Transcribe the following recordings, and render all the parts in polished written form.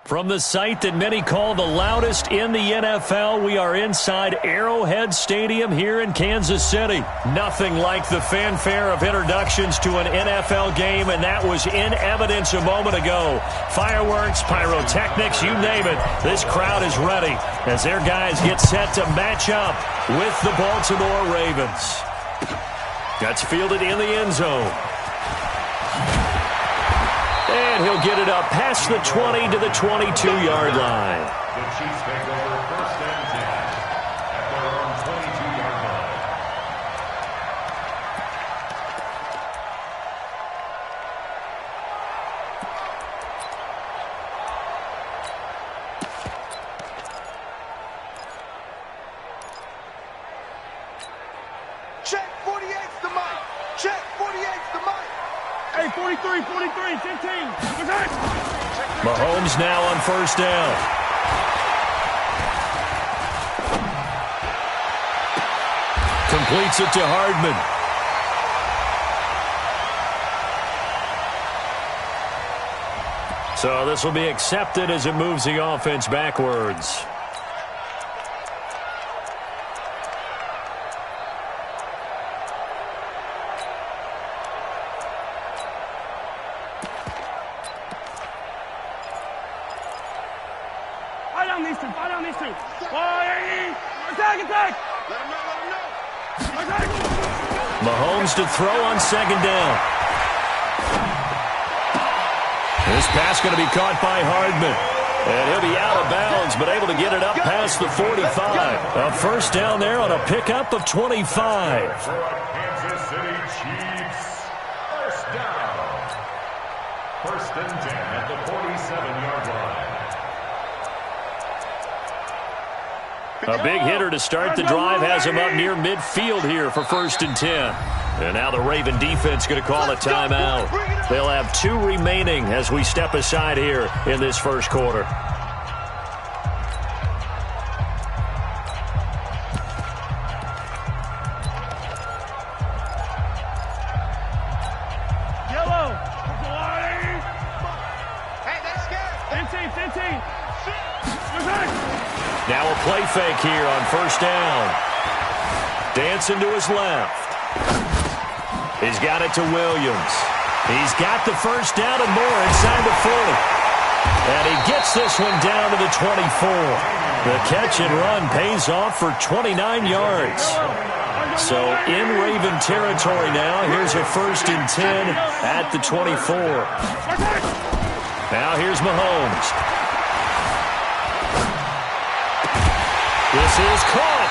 From the site that many call the loudest in the NFL, we are inside Arrowhead Stadium here in Kansas City. Nothing like the fanfare of introductions to an NFL game, and that was in evidence a moment ago. Fireworks, pyrotechnics, you name it. This crowd is ready as their guys get set to match up with the Baltimore Ravens. That's fielded in the end zone. And he'll get it up past the 20 to the 22-yard line. The Chiefs take over first and 10 at their own 22-yard line. Check 48's the mic. Check 48's the mic. Hey, 43, 15. Mahomes now on first down. Completes it to Hardman. So this will be accepted as it moves the offense backwards. Fight on these two. Attack. Let him know. Attack. Mahomes to throw on second down. This pass going to be caught by Hardman. And he'll be out of bounds, but able to get it up past the 45. A first down there on a pickup of 25. Kansas City Chiefs. First down. First and 10 at the 47-yard line. A big hitter to start the drive has him up near midfield here for first and 10. And now the Raven defense going to call a timeout. They'll have 2 remaining as we step aside here in this first quarter. Yellow. Hey, that's scared. 15. Now a play fake here on first down. Dancing to his left. He's got it to Williams. He's got the first down and more inside the 40. And he gets this one down to the 24. The catch and run pays off for 29 yards. So in Raven territory now, here's a first and 10 at the 24. Now here's Mahomes. This is caught.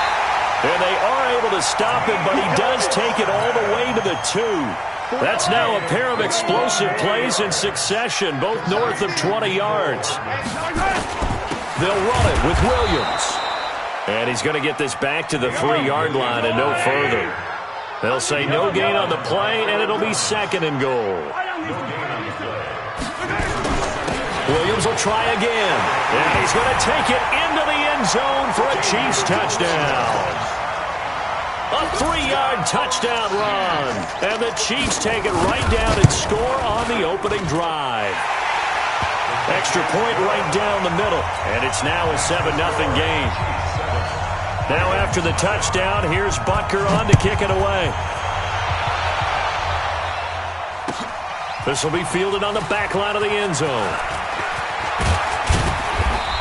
And they are able to stop him, but he does take it all the way to the 2. That's now a pair of explosive plays in succession, both north of 20 yards. They'll run it with Williams. And he's going to get this back to the 3-yard line and no further. They'll say no gain on the play, and it'll be second and goal. Williams will try again. And he's going to take it into the end zone for a Chiefs touchdown. A 3-yard touchdown run. And the Chiefs take it right down and score on the opening drive. Extra point right down the middle. And it's now a 7-0 game. Now after the touchdown, here's Butker on to kick it away. This will be fielded on the back line of the end zone.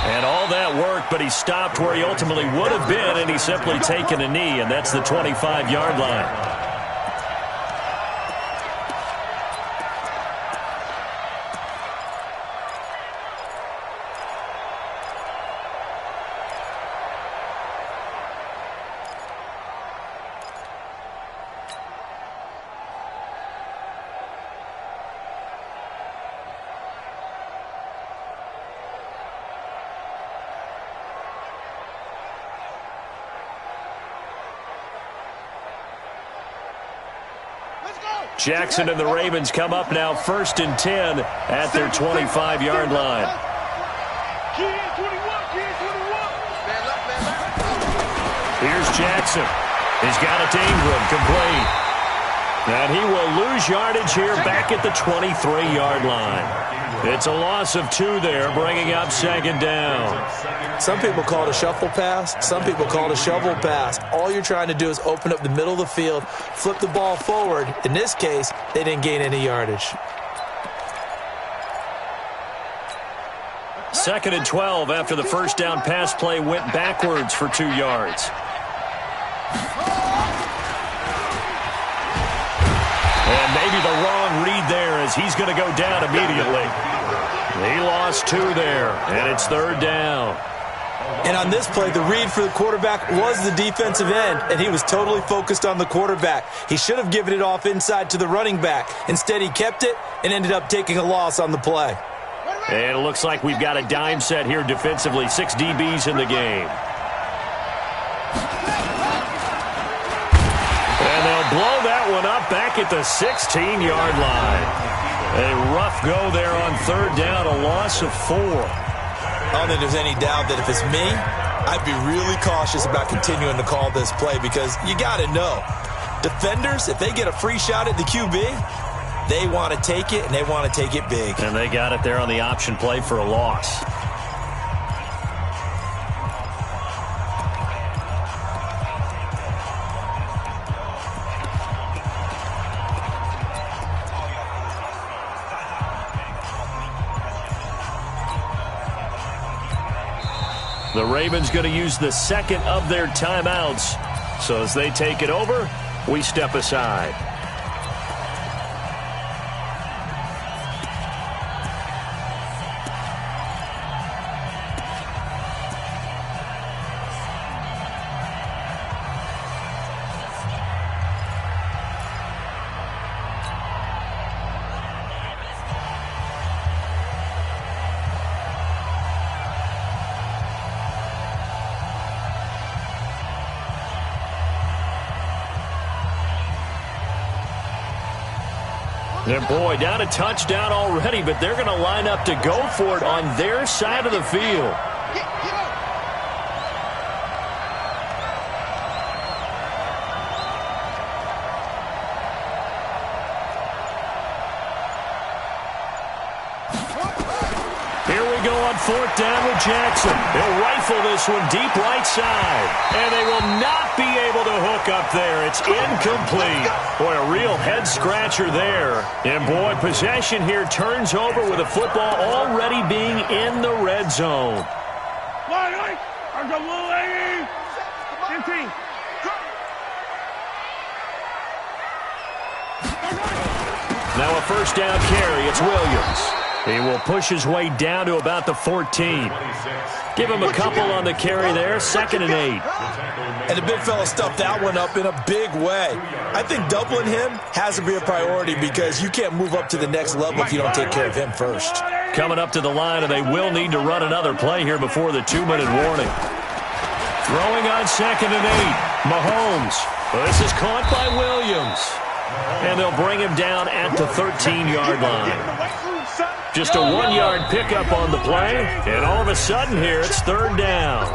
And all that work, but he stopped where he ultimately would have been, and he's simply taken a knee, and that's the 25-yard line. Jackson and the Ravens come up now first and 10 at their 25-yard line. Here's Jackson. He's got it to Ingram, complete. And he will lose yardage here back at the 23-yard line. It's a loss of 2 there, bringing up second down. Some people call it a shuffle pass. Some people call it a shovel pass. All you're trying to do is open up the middle of the field, flip the ball forward. In this case, they didn't gain any yardage. 2nd and 12 after the first down pass play went backwards for 2 yards. And maybe the wrong read there as he's going to go down immediately. He lost 2 there, and it's 3rd down. And on this play, the read for the quarterback was the defensive end, and he was totally focused on the quarterback. He should have given it off inside to the running back. Instead, he kept it and ended up taking a loss on the play. And it looks like we've got a dime set here defensively. 6 DBs in the game. And they'll blow that one up back at the 16-yard line. A rough go there on 3rd down, a loss of 4. I don't think there's any doubt that if it's me, I'd be really cautious about continuing to call this play because you got to know, defenders, if they get a free shot at the QB, they want to take it, and they want to take it big. And they got it there on the option play for a loss. The Ravens going to use the second of their timeouts. So as they take it over, we step aside. And boy, down a touchdown already, but they're going to line up to go for it on their side of the field. Here we go on 4th down with Jackson. They'll rifle this one deep right side. And they will not be able to hook up there. It's incomplete. Boy, a real head-scratcher there. And, boy, possession here turns over with the football already being in the red zone. Now a first down carry. It's Williams. He will push his way down to about the 14. Give him a couple on the carry there. 2nd and 8. And the big fella stuffed that one up in a big way. I think doubling him has to be a priority because you can't move up to the next level if you don't take care of him first. Coming up to the line, and they will need to run another play here before the 2-minute warning. Throwing on 2nd and 8. Mahomes. This is caught by Williams. And they'll bring him down at the 13-yard line. Just a 1-yard pickup on the play, and all of a sudden here, it's 3rd down.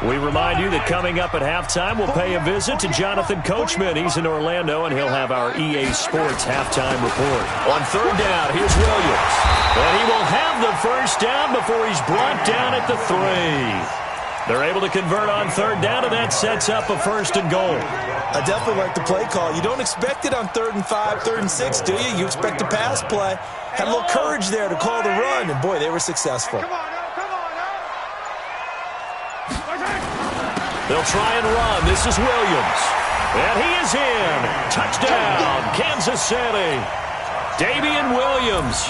We remind you that coming up at halftime, we'll pay a visit to Jonathan Coachman. He's in Orlando, and he'll have our EA Sports halftime report. On 3rd down, here's Williams. And he will have the first down before he's brought down at the 3. They're able to convert on 3rd down, and that sets up a 1st and goal. I definitely like the play call. You don't expect it on 3rd and 5, 3rd and 6, do you? You expect a pass play. Had a little courage there to call the run, and boy, they were successful. They'll try and run. This is Williams. And he is in. Touchdown, Kansas City. Damian Williams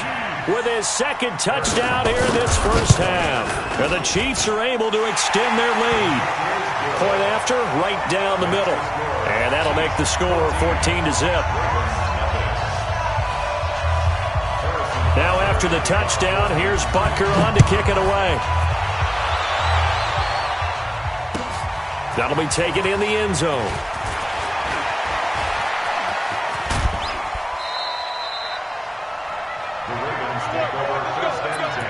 with his 2nd touchdown here in this first half. And the Chiefs are able to extend their lead. Point after, right down the middle. And that'll make the score 14-0. Now after the touchdown, here's Butker on to kick it away. That'll be taken in the end zone. The Ravens take over 1st and 10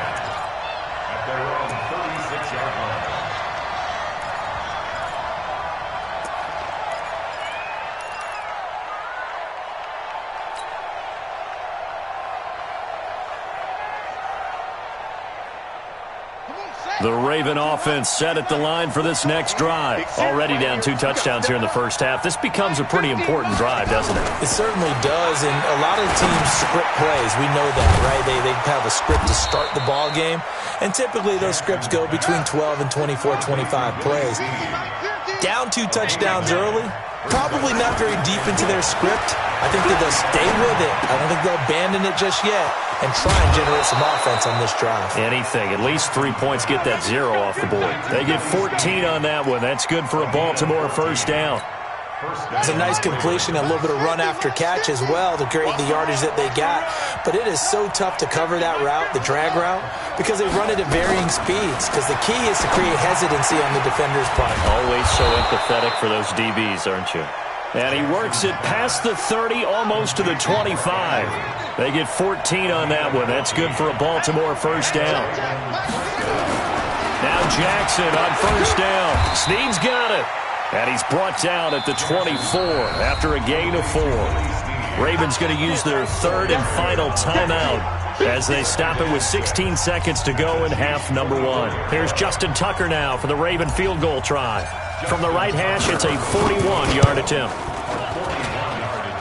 at their own 36-yard line. The Raven offense set at the line for this next drive. Already down 2 touchdowns here in the first half. This becomes a pretty important drive, doesn't it? It certainly does, and a lot of teams script plays. We know that, right? They have a script to start the ball game, and typically those scripts go between 12 and 24, 25 plays. Down 2 touchdowns early, probably not very deep into their script. I think that they'll stay with it. I don't think they'll abandon it just yet and try and generate some offense on this drive. Anything. At least 3 points, get that 0 off the board. They get 14 on that one. That's good for a Baltimore first down. It's a nice completion, a little bit of run after catch as well to create the yardage that they got. But it is so tough to cover that route, the drag route, because they run it at varying speeds. Because the key is to create hesitancy on the defender's part. Always so empathetic for those DBs, aren't you? And he works it past the 30, almost to the 25. They get 14 on that one. That's good for a Baltimore first down. Now Jackson on first down. Snead's got it. And he's brought down at the 24 after a gain of 4. Ravens going to use their 3rd and final timeout as they stop it with 16 seconds to go in half number 1. Here's Justin Tucker now for the Raven field goal try. From the right hash, it's a 41-yard attempt.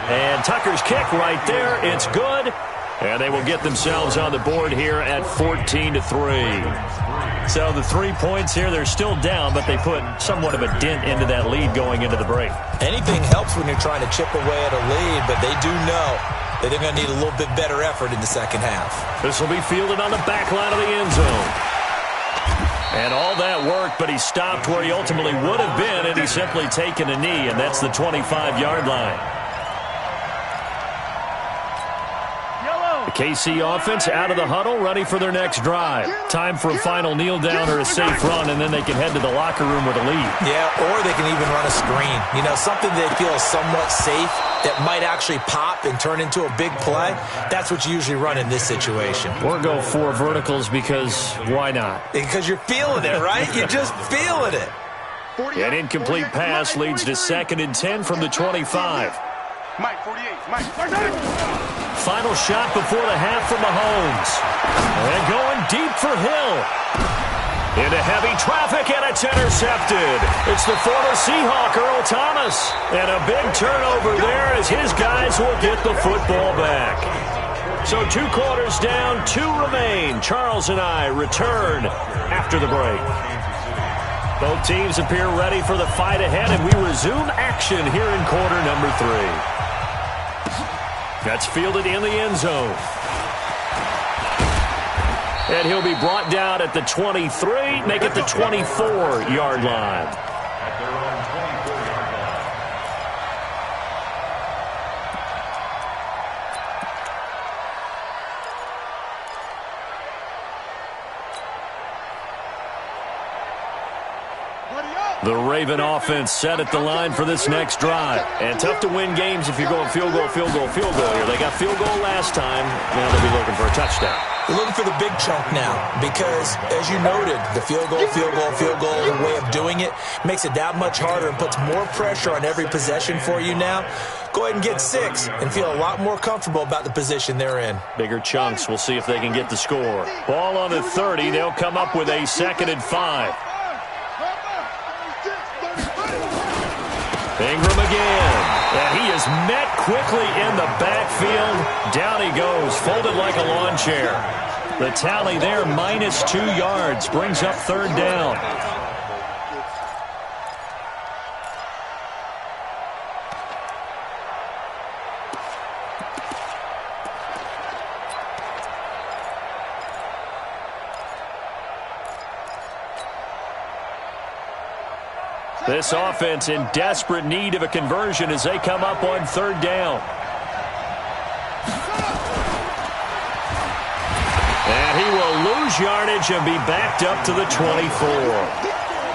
And Tucker's kick right there. It's good. And they will get themselves on the board here at 14-3. So the 3 points here, they're still down, but they put somewhat of a dent into that lead going into the break. Anything helps when you're trying to chip away at a lead, but they do know that they're going to need a little bit better effort in the second half. This will be fielded on the back line of the end zone. And all that worked, but he stopped where he ultimately would have been, and he's simply taken a knee, and that's the 25-yard line. The KC offense out of the huddle, ready for their next drive. Time for a final kneel down or a safe run, and then they can head to the locker room with a lead. Yeah, or they can even run a screen. You know, something they feel is somewhat safe that might actually pop and turn into a big play. That's what you usually run in this situation. Or go 4 verticals because why not? Because you're feeling it, right? You're just feeling it. An incomplete pass leads to 2nd and 10 from the 25. Mike, 48. Mike. Final shot before the half from Mahomes. And going deep for Hill. Into heavy traffic, and it's intercepted. It's the former Seahawk, Earl Thomas. And a big turnover there as his guys will get the football back. So 2 quarters down, 2 remain. Charles and I return after the break. Both teams appear ready for the fight ahead, and we resume action here in quarter number 3. That's fielded in the end zone. And he'll be brought down at the 23, make it the 24-yard line. At their own 24-yard line. The Raven offense set at the line for this next drive. And tough to win games if you're going field goal, field goal, field goal here. They got field goal last time. Now they'll be looking for a touchdown. They're looking for the big chunk now because, as you noted, the field goal, the way of doing it makes it that much harder and puts more pressure on every possession for you now. Go ahead and get 6 and feel a lot more comfortable about the position they're in. Bigger chunks. We'll see if they can get the score. Ball on the 30. They'll come up with a 2nd and 5. Ingram again. And he is met quickly in the backfield. Down he goes, folded like a lawn chair. The tally there, minus 2 yards, brings up 3rd down. This offense in desperate need of a conversion as they come up on 3rd down. And he will lose yardage and be backed up to the 24.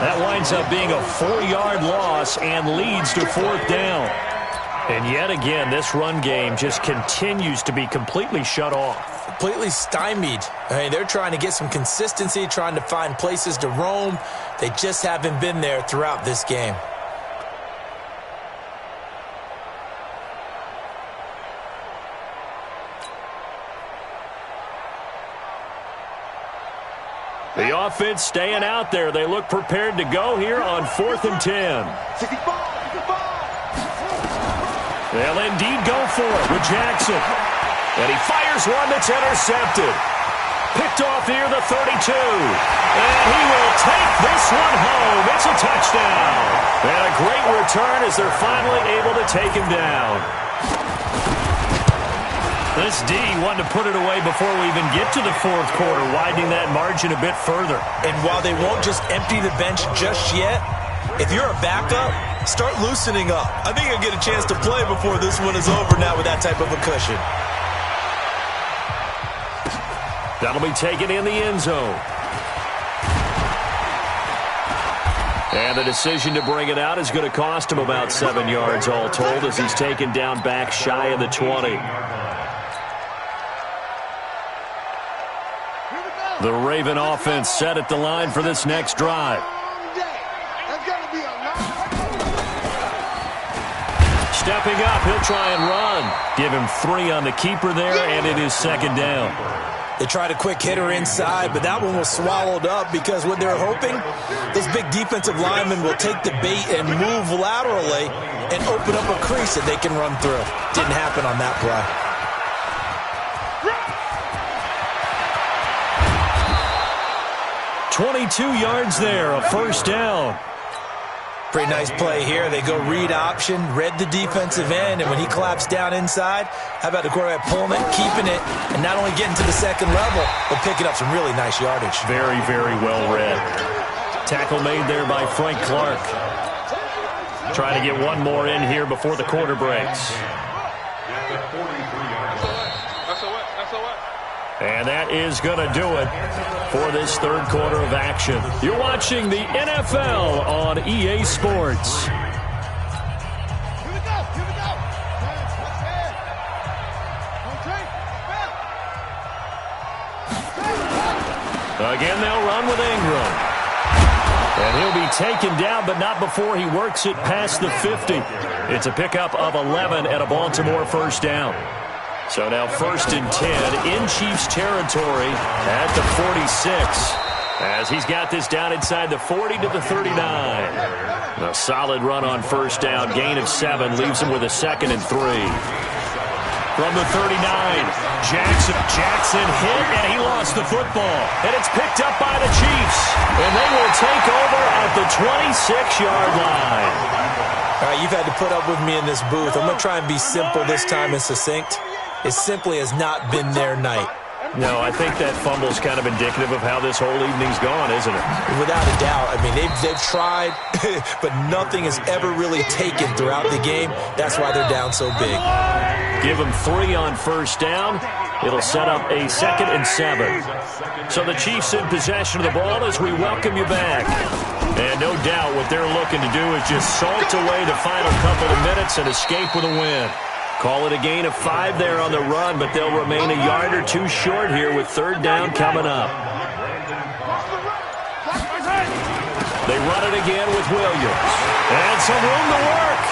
That winds up being a 4-yard loss and leads to 4th down. And yet again, this run game just continues to be completely shut off. Completely stymied. I mean, they're trying to get some consistency, trying to find places to roam. They just haven't been there throughout this game. The offense staying out there. They look prepared to go here on 4th and 10. They'll indeed go for it with Jackson. And he fires one that's intercepted. Picked off near the 32. And he will take this one home. It's a touchdown. And a great return as they're finally able to take him down. This D wanted to put it away before we even get to the 4th quarter, widening that margin a bit further. And while they won't just empty the bench just yet, if you're a backup, start loosening up. I think you'll get a chance to play before this one is over now with that type of a cushion. That'll be taken in the end zone. And the decision to bring it out is going to cost him about 7 yards all told as he's taken down back shy of the 20. The Raven offense set at the line for this next drive. Stepping up, he'll try and run. Give him 3 on the keeper there, and it is 2nd down. They tried a quick hitter inside, but that one was swallowed up because what they're hoping, those big defensive linemen will take the bait and move laterally and open up a crease that they can run through. Didn't happen on that play. 22 yards there, a 1st down. Pretty nice play here. They go read option, read the defensive end, and when he claps down inside, how about the quarterback pulling it, keeping it, and not only getting to the 2nd level, but picking up some really nice yardage. Very, very well read. Tackle made there by Frank Clark. Trying to get one more in here before the quarter breaks. And that is going to do it for this 3rd quarter of action. You're watching the NFL on EA Sports. Again, they'll run with Ingram. And he'll be taken down, but not before he works it past the 50. It's a pickup of 11 and a Baltimore 1st down. So now 1st and 10 in Chiefs territory at the 46 as he's got this down inside the 40 to the 39. A solid run on 1st down. Gain of 7 leaves him with a 2nd and 3. From the 39, Jackson hit, and he lost the football. And it's picked up by the Chiefs. And they will take over at the 26-yard line. All right, you've had to put up with me in this booth. I'm going to try and be simple this time and succinct. It simply has not been their night. No, I think that fumble's kind of indicative of how this whole evening's gone, isn't it? Without a doubt. I mean, they've tried, but nothing has ever really taken throughout the game. That's why they're down so big. Give them 3 on 1st down. It'll set up a 2nd and 7. So the Chiefs in possession of the ball as we welcome you back. And no doubt what they're looking to do is just salt away the final couple of minutes and escape with a win. Call it a gain of 5 there on the run, but they'll remain a yard or 2 short here with 3rd down coming up. They run it again with Williams. And some room to work.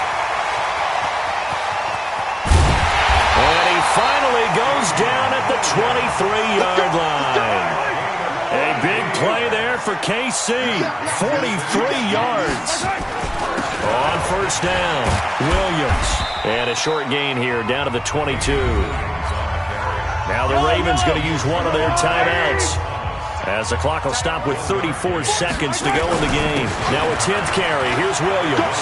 And he finally goes down at the 23-yard line. A big play there for KC. 43 yards. On 1st down, Williams. And a short gain here down to the 22. Now the Ravens going to use one of their timeouts as the clock will stop with 34 seconds to go in the game. Now a 10th carry. Here's Williams.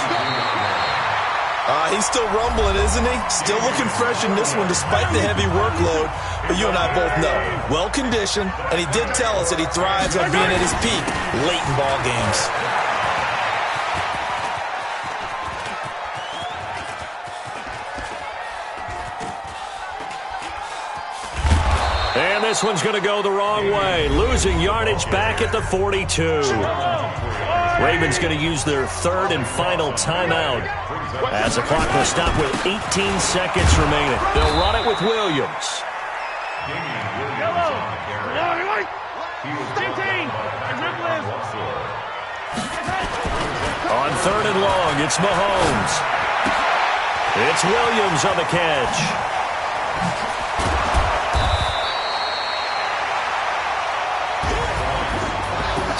He's still rumbling, isn't he? Still looking fresh in this one despite the heavy workload. But you and I both know, well-conditioned, and he did tell us that he thrives on being at his peak late in ball games. And this one's going to go the wrong way. Losing yardage back at the 42. Ravens going to use their 3rd and final timeout as the clock will stop with 18 seconds remaining. They'll run it with Williams. On 3rd and long, it's Mahomes. It's Williams on the catch.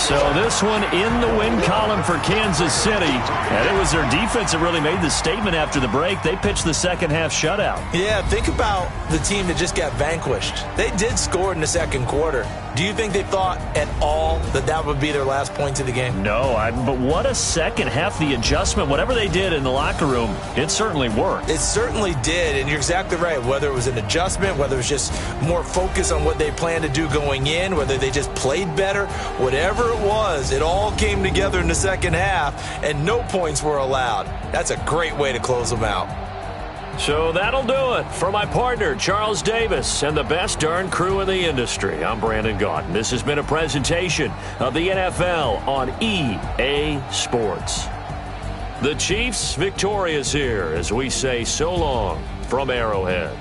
So this one in the win column for Kansas City. And it was their defense that really made the statement after the break. They pitched the second half shutout. Yeah, think about the team that just got vanquished. They did score in the second quarter. Do you think they thought at all that that would be their last points of the game? No, but what a second half. The adjustment, whatever they did in the locker room, it certainly worked. It certainly did, and you're exactly right. Whether it was an adjustment, whether it was just more focus on what they planned to do going in, whether they just played better, whatever it was, it all came together in the second half, and no points were allowed. That's a great way to close them out. So that'll do it. For my partner, Charles Davis, and the best darn crew in the industry, I'm Brandon Gaudin. This has been a presentation of the NFL on EA Sports. The Chiefs victorious here as we say so long from Arrowhead.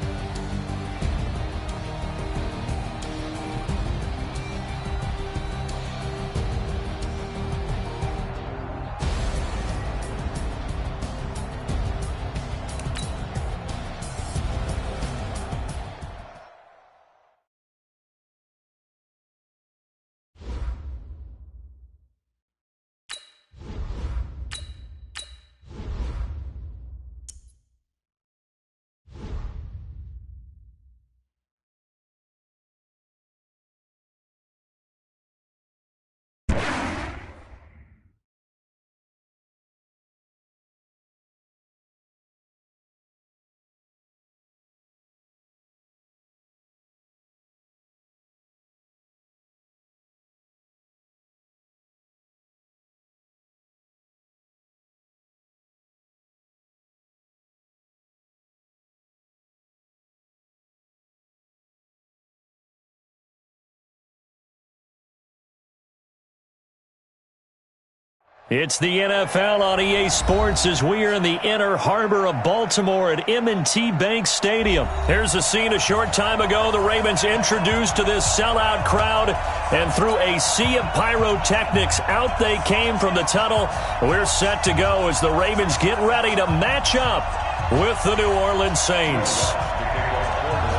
It's the NFL on EA Sports as we are in the inner harbor of Baltimore at M&T Bank Stadium. Here's a scene a short time ago. The Ravens introduced to this sellout crowd, and through a sea of pyrotechnics, out they came from the tunnel. We're set to go as the Ravens get ready to match up with the New Orleans Saints.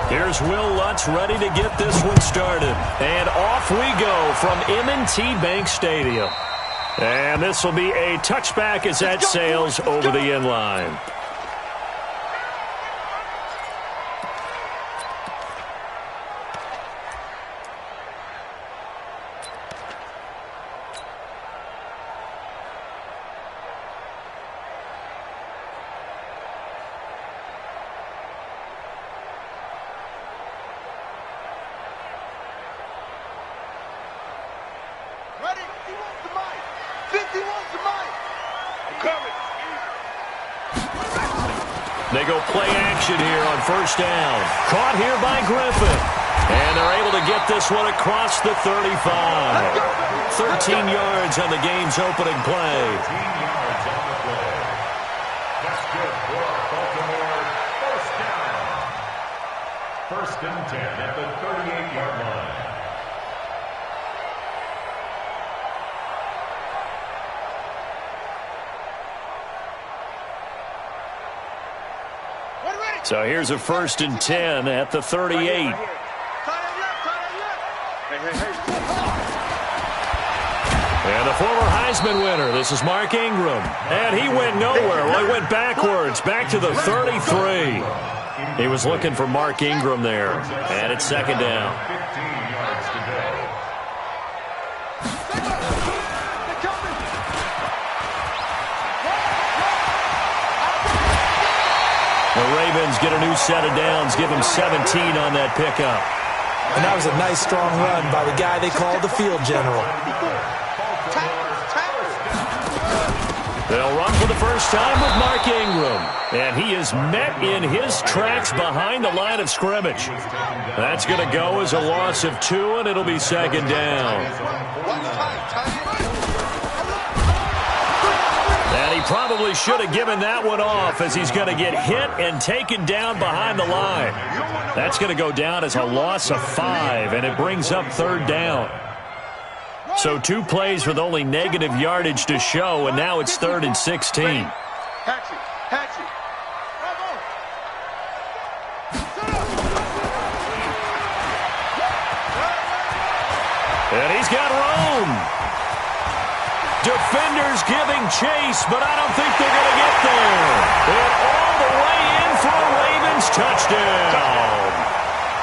Here's Will Lutz ready to get this one started. And off we go from M&T Bank Stadium. And this will be a touchback as that sails over the end line. They go play action here on first down. Caught here by Griffin. And they're able to get this one across the 35. 13 yards on the game's opening play. 13 yards on the play. That's good for Baltimore. First down. First and 10 at the 38-yard line. So here's a first and 10 at the 38. Hey. And the former Heisman winner, this is Mark Ingram. And he went nowhere. Well, he went backwards, back to the 33. He was looking for Mark Ingram there. And it's second down. 15 yards to go. The Ravens get a new set of downs, give them 17 on that pickup. And that was a nice, strong run by the guy they called the field general. They'll run for the first time with Mark Ingram. And he is met in his tracks behind the line of scrimmage. That's going to go as a loss of 2, and it'll be second down. And he probably should have given that one off as he's going to get hit and taken down behind the line. That's going to go down as a loss of 5, and it brings up third down. So 2 plays with only negative yardage to show, and now it's 3rd and 16. And he's got room. Defenders giving chase, but I don't think they're going to get there. And all the way in for a Ravens touchdown.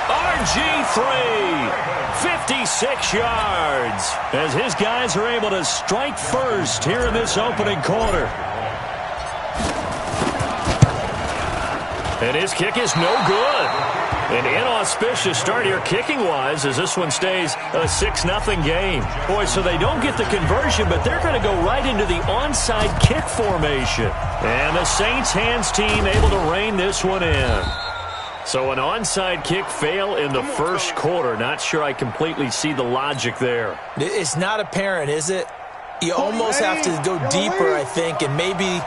RG3, 56 yards, as his guys are able to strike first here in this opening quarter. And his kick is no good. An inauspicious start here kicking-wise as this one stays a 6-0 game. Boy, so they don't get the conversion, but they're going to go right into the onside kick formation. And the Saints hands team able to rein this one in. So an onside kick fail in the first quarter. Not sure I completely see the logic there. It's not apparent, is it? You almost have to go deeper, I think, and maybe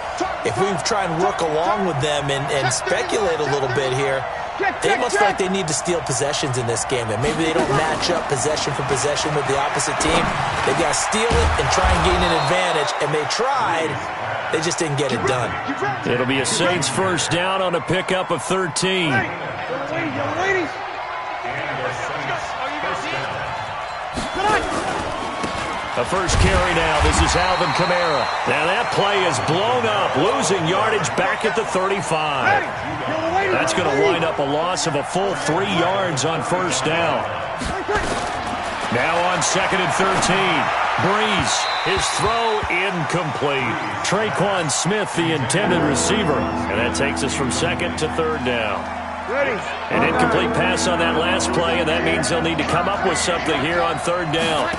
if we try and work along with them and speculate a little bit here, they must feel like they need to steal possessions in this game. That maybe they don't match up possession for possession with the opposite team. They've got to steal it and try and gain an advantage, and they tried. They just didn't get it done. It'll be a Saints first down on a pickup of 13. The first carry now. This is Alvin Kamara. Now that play is blown up, losing yardage back at the 35. That's going to wind up a loss of a full 3 yards on first down. Now on 2nd and 13. Breeze, his throw incomplete. Traquan Smith, the intended receiver. And that takes us from 2nd to 3rd down. An incomplete pass on that last play, and that means they'll need to come up with something here on 3rd down.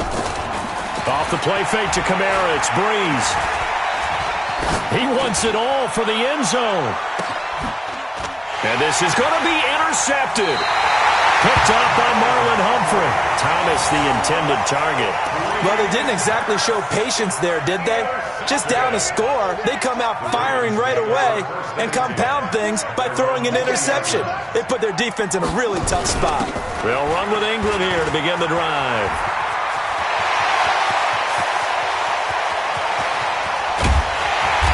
Off the play fake to Kamara, it's Breeze. He wants it all for the end zone. And this is going to be intercepted. Picked up by Marlon Humphrey. Thomas, the intended target. Well, they didn't exactly show patience there, did they? Just down a score, they come out firing right away and compound things by throwing an interception. They put their defense in a really tough spot. They'll run with Ingram here to begin the drive.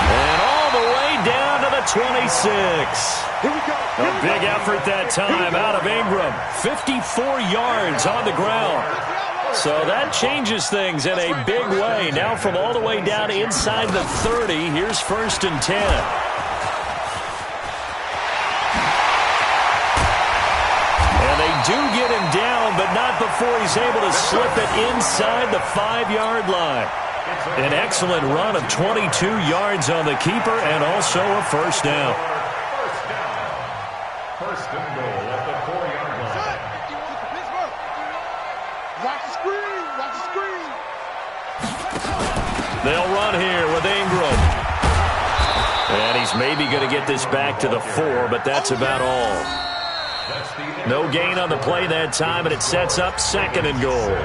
And all the way down to the 26. A big effort that time out of Ingram. 54 yards on the ground. So that changes things in a big way. Now from all the way down inside the 30, here's 1st and 10. And they do get him down, but not before he's able to slip it inside the 5-yard line. An excellent run of 22 yards on the keeper and also a first down. First and goal at the 4-yard line. Watch the screen. Watch the screen. They'll run here with Ingram. And he's maybe going to get this back to the 4, but that's about all. No gain on the play that time, and it sets up 2nd and goal.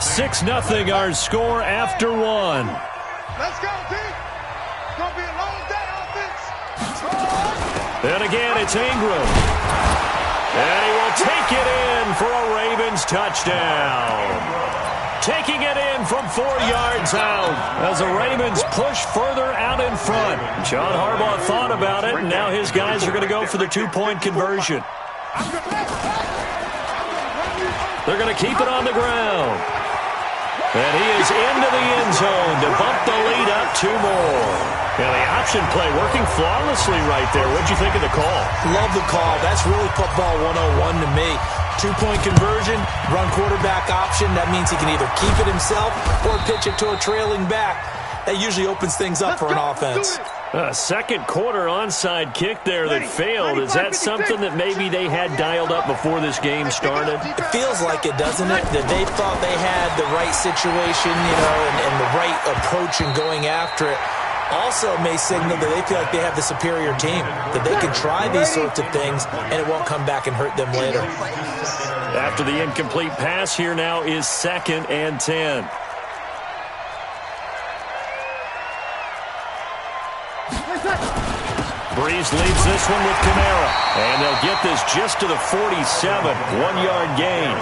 6-0 our score after 1. Let's go, team. It's going to be a long day offense. And again, it's Ingram. And he will take it in for a Ravens touchdown. Taking it in from 4 yards out as the Ravens push further out in front. John Harbaugh thought about it, and now his guys are going to go for the 2-point conversion. They're going to keep it on the ground. And he is into the end zone to bump the lead up 2 more. Yeah, the option play working flawlessly right there. What'd you think of the call? Love the call. That's really football 101 to me. 2-point conversion, run quarterback option. That means he can either keep it himself or pitch it to a trailing back. That usually opens things up for an offense. A second quarter onside kick there that failed. Is that something that maybe they had dialed up before this game started? It feels like it, doesn't it? That they thought they had the right situation, and the right approach in going after it. Also may signal that they feel like they have the superior team, that they can try these sorts of things and it won't come back and hurt them later. After the incomplete pass, here now is 2nd and 10. Breeze leads this one with Kamara. And they'll get this just to the 47. 1-yard gain.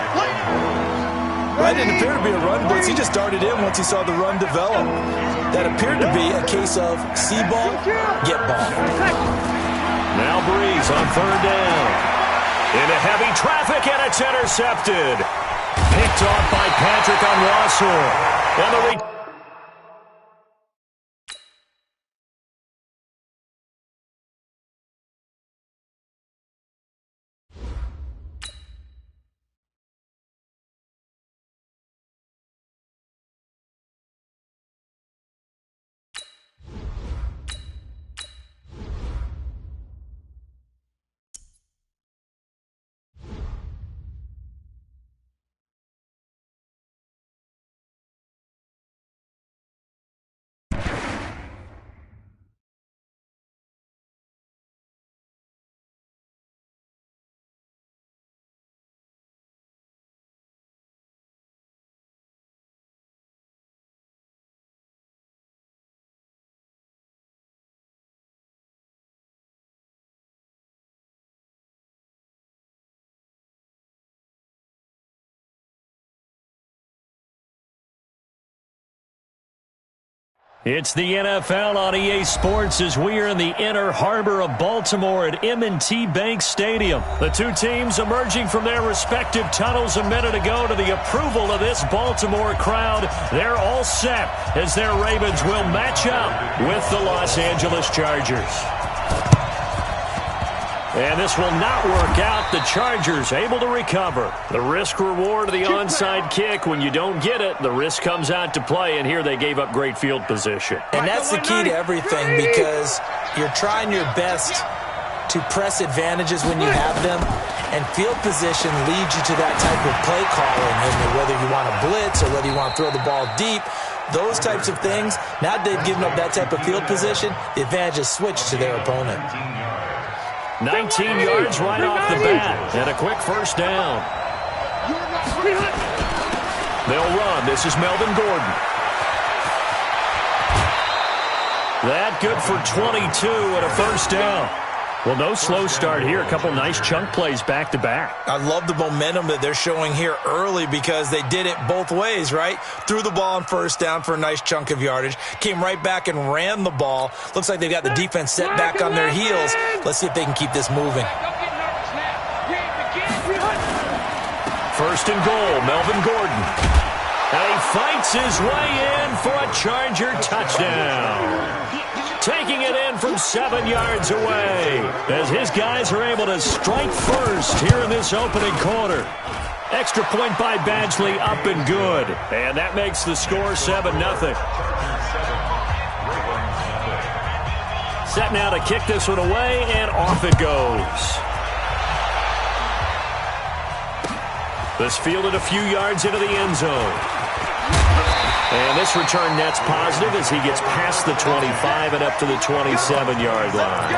That didn't appear to be a run blitz. He just darted in once he saw the run develop. That appeared to be a case of see ball, get ball. Now Breeze on 3rd down. Into heavy traffic, and it's intercepted. Picked off by Patrick on Russell. And the It's the NFL on EA Sports as we are in the inner harbor of Baltimore at M&T Bank Stadium. The two teams emerging from their respective tunnels a minute ago to the approval of this Baltimore crowd. They're all set as their Ravens will match up with the Los Angeles Chargers. And this will not work out. The Chargers able to recover. The risk-reward of the onside kick. When you don't get it, the risk comes out to play, and here they gave up great field position. And that's the key to everything, because you're trying your best to press advantages when you have them, and field position leads you to that type of play calling, and whether you want to blitz or whether you want to throw the ball deep, those types of things. Now they've given up that type of field position, the advantage is switched to their opponent. 19 yards right off the bat, and a quick first down. They'll run. This is Melvin Gordon. That good for 22 and a first down. Well, no slow start here. A couple nice chunk plays back-to-back. I love the momentum that they're showing here early because they did it both ways, right? Threw the ball on first down for a nice chunk of yardage. Came right back and ran the ball. Looks like they've got the defense set back on their heels. Let's see if they can keep this moving. First and goal, Melvin Gordon. And he fights his way in for a Charger touchdown. Taking it in from 7 yards away as his guys are able to strike first here in this opening quarter. Extra point by Badgley, up and good. And that makes the score 7-0. Set now to kick this one away, and off it goes. This fielded a few yards into the end zone. And this return net's positive as he gets past the 25 and up to the 27-yard line.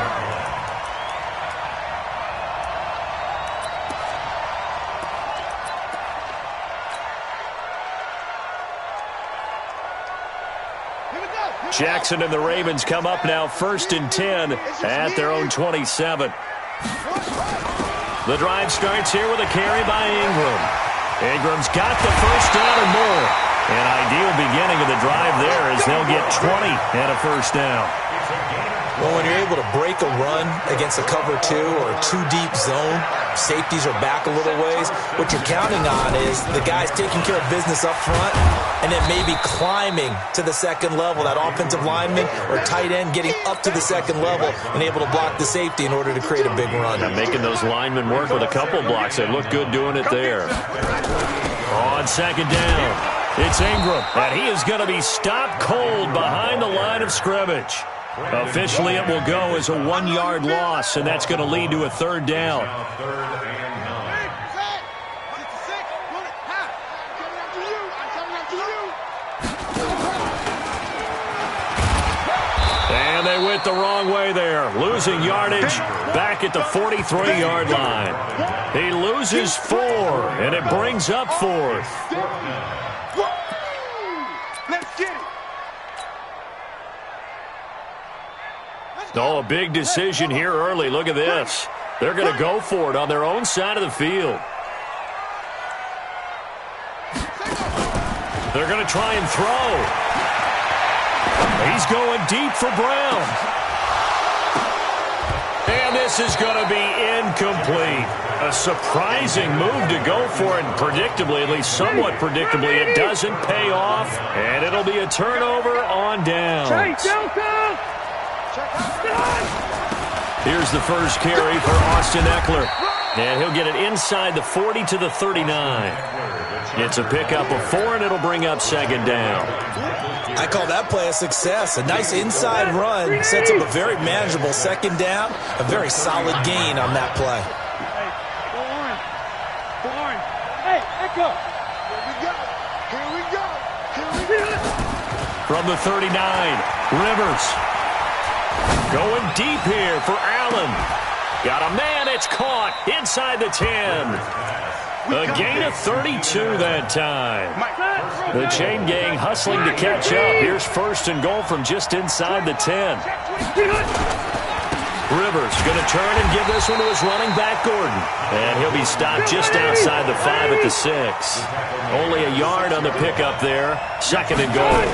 Jackson and the Ravens come up now 1st and 10 at their own 27. The drive starts here with a carry by Ingram. Ingram's got the first down and more. An ideal beginning of the drive there as they'll get 20 and a first down. Well, when you're able to break a run against a cover 2 or a 2-deep zone, safeties are back a little ways. What you're counting on is the guys taking care of business up front and then maybe climbing to the second level, that offensive lineman or tight end getting up to the second level and able to block the safety in order to create a big run. And making those linemen work with a couple blocks. They look good doing it there. On second down, it's Ingram, and he is going to be stopped cold behind the line of scrimmage. Officially, it will go as a 1-yard loss, and that's going to lead to a third down. And they went the wrong way there, losing yardage back at the 43-yard line. He loses 4, and it brings up 4th. Oh, a big decision here early. Look at this. They're going to go for it on their own side of the field. They're going to try and throw. He's going deep for Brown. And this is going to be incomplete. A surprising move to go for it, and predictably, at least somewhat predictably, it doesn't pay off, and it'll be a turnover on downs. Here's the first carry for Austin Eckler. And he'll get it inside the 40 to the 39. It's a pickup of 4, and it'll bring up second down. I call that play a success. A nice inside run sets up a very manageable second down. A very solid gain on that play. Hey, Echo. Here we go. From the 39, Rivers. Going deep here for Allen. Got a man, it's caught inside the 10. A gain of 32 that time. The chain gang hustling to catch up. Here's first and goal from just inside the 10. Rivers going to turn and give this one to his running back, Gordon. And he'll be stopped just outside the 5 at the 6. Only a yard on the pickup there. Second and goal.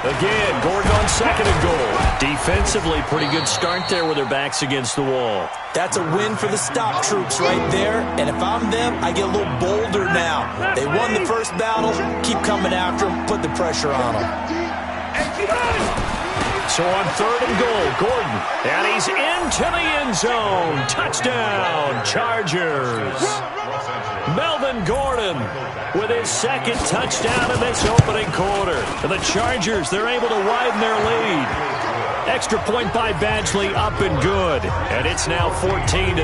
Again, Gordon on second and goal. Defensively, pretty good start there with their backs against the wall. That's a win for the stop troops right there. And if I'm them, I get a little bolder now. They won the first battle. Keep coming after them. Put the pressure on them. So on third and goal, Gordon. And he's into the end zone. Touchdown, Chargers. Melvin Gordon with his second touchdown in this opening quarter. And the Chargers, they're able to widen their lead. Extra point by Badgley, up and good. And it's now 14-0.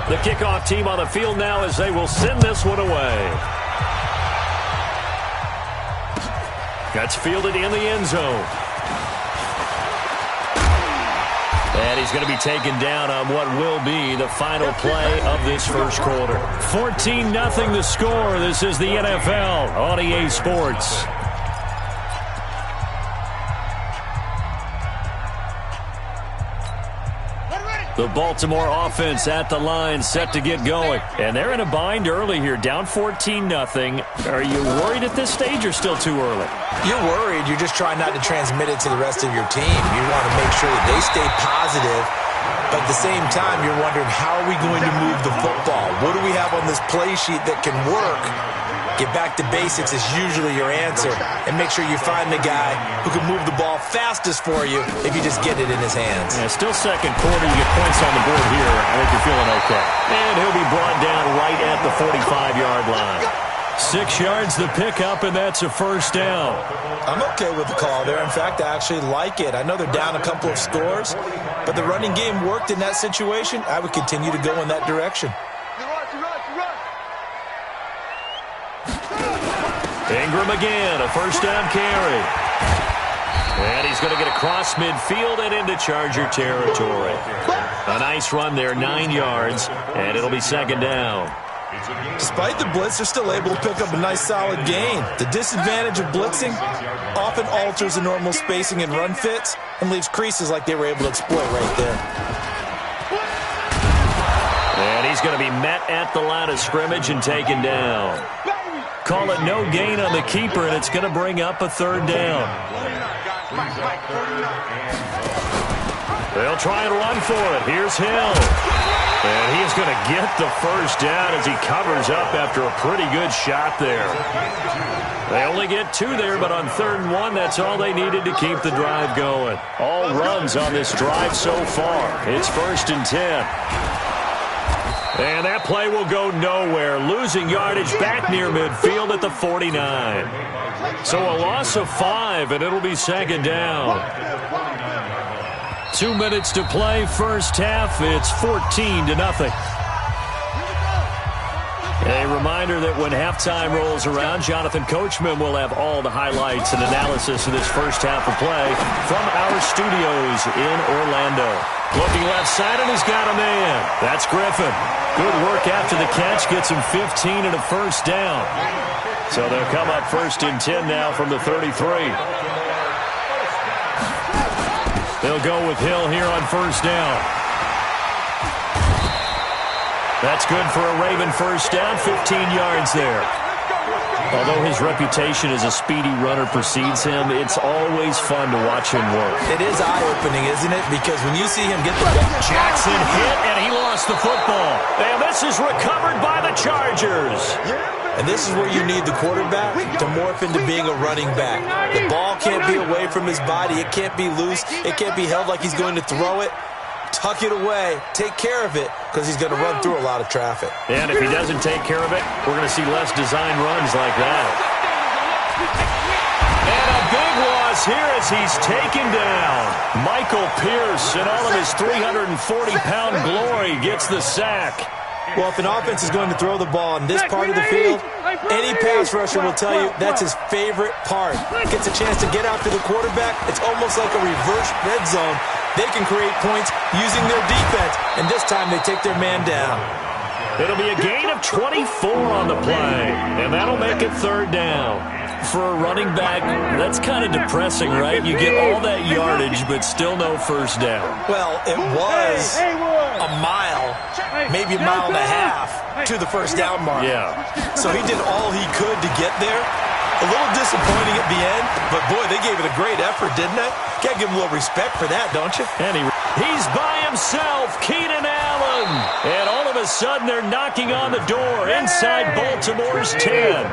The kickoff team on the field now as they will send this one away. That's fielded in the end zone. And he's going to be taken down on what will be the final play of this first quarter. 14-0 the score. This is the NFL on EA Sports. The Baltimore offense at the line, set to get going. And they're in a bind early here, down 14-0. Are you worried at this stage or still too early? You're worried. You're just trying not to transmit it to the rest of your team. You want to make sure that they stay positive. But at the same time, you're wondering, how are we going to move the football? What do we have on this play sheet that can work? Get back to basics is usually your answer. And make sure you find the guy who can move the ball fastest for you if you just get it in his hands. Yeah, still second quarter. You get points on the board here. I think you're feeling okay. And he'll be brought down right at the 45-yard line. 6 yards the pickup, and that's a first down. I'm okay with the call there. In fact, I actually like it. I know they're down a couple of scores, but the running game worked in that situation. I would continue to go in that direction. Ingram again, a first down carry. And he's going to get across midfield and into Charger territory. A nice run there, 9 yards, and it'll be second down. Despite the blitz, they're still able to pick up a nice solid gain. The disadvantage of blitzing often alters the normal spacing and run fits and leaves creases like they were able to exploit right there. And he's going to be met at the line of scrimmage and taken down. Call it no gain on the keeper, and it's going to bring up a third down. They'll try and run for it. Here's Hill. And he's going to get the first down as he covers up after a pretty good shot there. They only get 2 there, but on 3rd and 1, that's all they needed to keep the drive going. All runs on this drive so far. It's 1st and 10. And that play will go nowhere. Losing yardage back near midfield at the 49. So a loss of 5, and it'll be second down. 2 minutes to play, first half. It's 14-0. A reminder that when halftime rolls around, Jonathan Coachman will have all the highlights and analysis of this first half of play from our studios in Orlando. Looking left side, and he's got a man. That's Griffin. Good work after the catch. Gets him 15 and a first down. So they'll come up 1st and 10 now from the 33. They'll go with Hill here on first down. That's good for a Raven first down, 15 yards there. Although his reputation as a speedy runner precedes him, it's always fun to watch him work. It is eye-opening, isn't it? Because when you see him get the ball, Jackson hit, and he lost the football. And this is recovered by the Chargers. And this is where you need the quarterback to morph into being a running back. The ball can't be away from his body. It can't be loose. It can't be held like he's going to throw it. Tuck it away. Take care of it, because he's going to run through a lot of traffic. And if he doesn't take care of it, we're going to see less design runs like that. And a big loss here as he's taken down. Michael Pierce, in all of his 340-pound glory, gets the sack. Well, if an offense is going to throw the ball in this part of the field, any pass rusher will tell you that's his favorite part. Gets a chance to get after the quarterback. It's almost like a reverse red zone. They can create points using their defense, and this time they take their man down. It'll be a gain of 24 on the play, and that'll make it 3rd down. For a running back, that's kind of depressing, right? You get all that yardage, but still no first down. Well, it was a mile, maybe a mile and a half to the first down mark. Yeah. So he did all he could to get there, A little disappointing at the end, but boy, they gave it a great effort, didn't they? Gotta give them a little respect for that, don't you? And he's by himself, Keenan Allen. And all of a sudden, they're knocking on the door inside Baltimore's 10.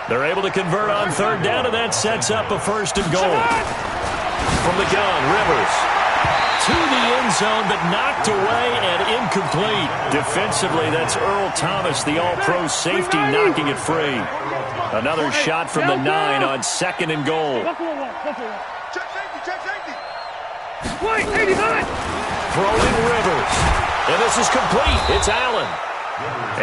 They're able to convert on third down, and that sets up a first and goal. From the gun, Rivers to the end zone, but knocked away and incomplete. Defensively, that's Earl Thomas, the all-pro safety, knocking it free. Another shot from the 9 on second and goal. Check safety. Wait, 89. Throwing Rivers. And this is complete. It's Allen.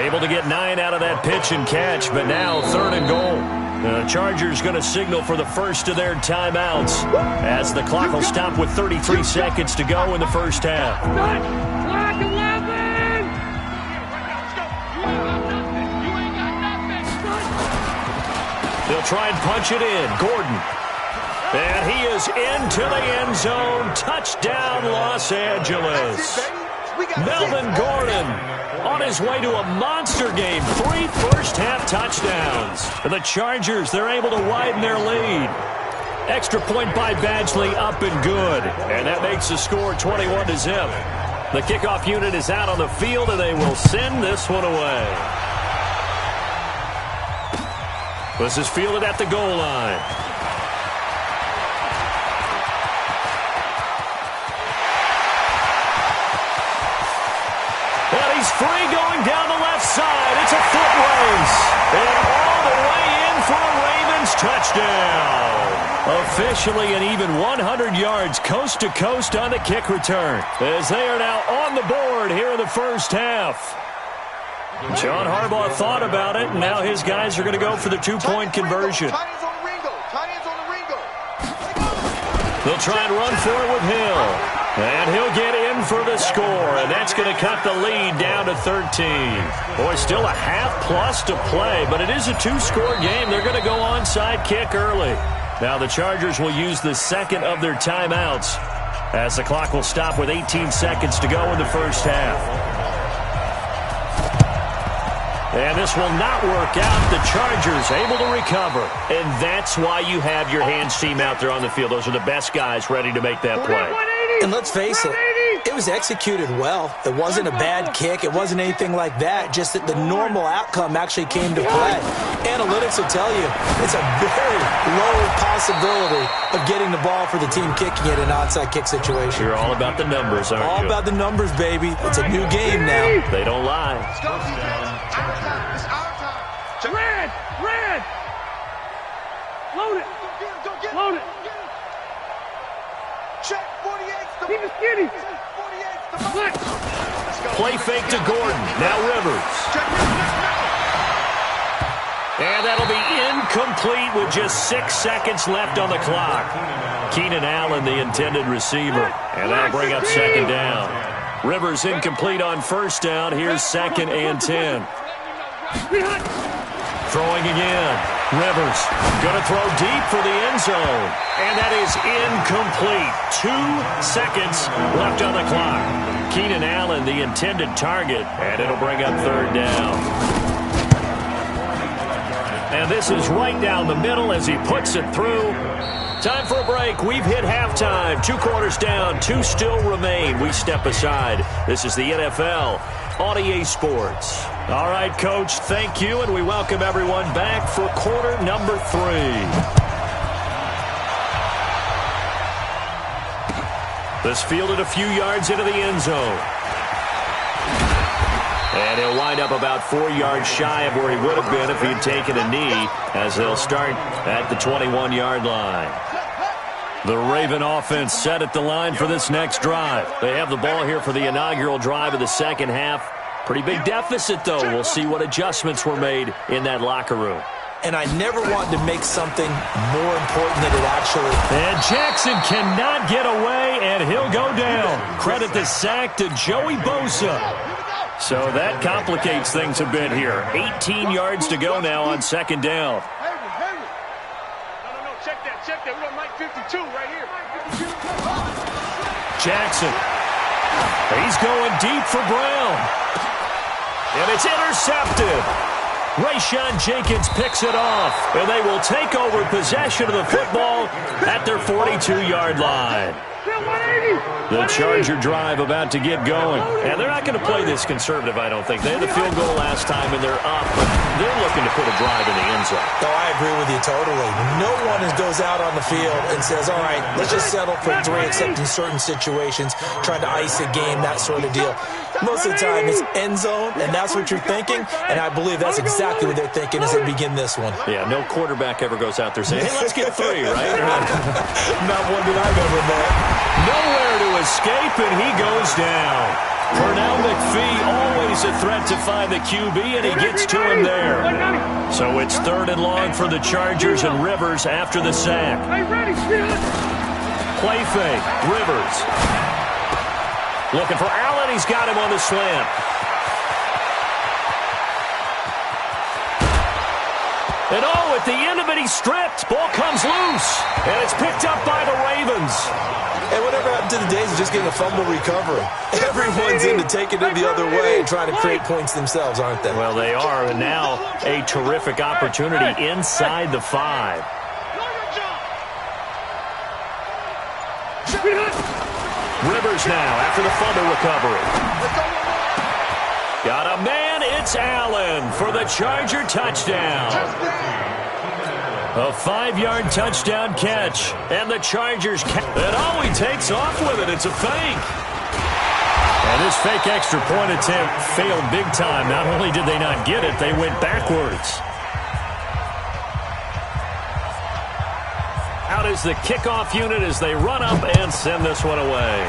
Able to get 9 out of that pitch and catch, but now third and goal. The Chargers going to signal for the first of their timeouts as the clock will stop with 33 seconds to go in the first half. Clock 11. They'll try and punch it in. Gordon. And he is into the end zone. Touchdown, Los Angeles. Melvin Gordon on his way to a monster game. 3 first-half touchdowns. And the Chargers, they're able to widen their lead. Extra point by Badgley, up and good. And that makes the score 21-0. The kickoff unit is out on the field, and they will send this one away. This is fielded at the goal line. And he's free going down the left side. It's a foot race. And all the way in for a Ravens touchdown. Officially an even 100 yards coast to coast on the kick return, as they are now on the board here in the first half. John Harbaugh thought about it, and now his guys are going to go for the two-point conversion. They'll try and run for it with Hill. And he'll get in for the score, and that's going to cut the lead down to 13. Boy, still a half-plus to play, but it is a two-score game. They're going to go onside kick early. Now the Chargers will use the second of their timeouts as the clock will stop with 18 seconds to go in the first half. And this will not work out. The Chargers able to recover. And that's why you have your hands team out there on the field. Those are the best guys ready to make that play. And let's face it, it was executed well. It wasn't a bad kick. It wasn't anything like that. Just that the normal outcome actually came to play. Analytics will tell you it's a very low possibility of getting the ball for the team kicking it in an onside kick situation. You're all about the numbers, aren't you? All about the numbers, baby. It's a new game now. They don't lie. Red! Load it! Load it! Check 48. Keep it skinny! Play fake to Gordon. Now Rivers. And that'll be incomplete with just 6 seconds left on the clock. Keenan Allen, the intended receiver. And that'll bring up second down. Rivers incomplete on first down. Here's second and 10. Throwing again. Rivers going to throw deep for the end zone. And that is incomplete. 2 seconds left on the clock. Keenan Allen, the intended target. And it'll bring up third down. And this is right down the middle as he puts it through. Time for a break. We've hit halftime. 2 quarters down. 2 still remain. We step aside. This is the NFL on EA Sports. All right, Coach, thank you, and we welcome everyone back for quarter number 3. This fielded a few yards into the end zone. And he'll wind up about 4 yards shy of where he would have been if he'd taken a knee, as they'll start at the 21-yard line. The Raven offense set at the line for this next drive. They have the ball here for the inaugural drive of the second half. Pretty big deficit, though. We'll see what adjustments were made in that locker room. And I never wanted to make something more important than it actually is. And Jackson cannot get away, and he'll go down. Credit the sack to Joey Bosa. So that complicates things a bit here. 18 yards to go now on second down. No, check that. We got Mike 52 right here. Jackson. He's going deep for Brown. And it's intercepted. Rayshawn Jenkins picks it off, and they will take over possession of the football at their 42-yard line. The Charger drive about to get going. And they're not going to play this conservative, I don't think. They had the field goal last time, and they're up. But they're looking to put a drive in the end zone. Oh, I agree with you totally. No one goes out on the field and says, all right, let's just settle for 3, except in certain situations, trying to ice a game, that sort of deal. Most of the time, it's end zone, and that's what you're thinking. And I believe that's exactly what they're thinking as they begin this one. Yeah, no quarterback ever goes out there saying, hey, let's get 3, right? Not one that I've ever met. Nowhere to escape, and he goes down. Pernell McPhee, always a threat to find the QB, and he gets to him there. So it's 3rd and long for the Chargers, and Rivers after the sack. Play fake, Rivers. Looking for Allen, he's got him on the slant. And at the end of it, he's stripped. Ball comes loose, and it's picked up by the Ravens. And whatever happened to the days of just getting a fumble recovery? Everyone's into taking it the other way and trying to create points themselves, aren't they? Well, they are, and now a terrific opportunity inside the 5. Rivers now after the fumble recovery. Got a man, it's Allen for the Charger touchdown. A 5-yard touchdown catch, and the Chargers he takes off with it. It's a fake. And this fake extra point attempt failed big time. Not only did they not get it, they went backwards. Out is the kickoff unit as they run up and send this one away.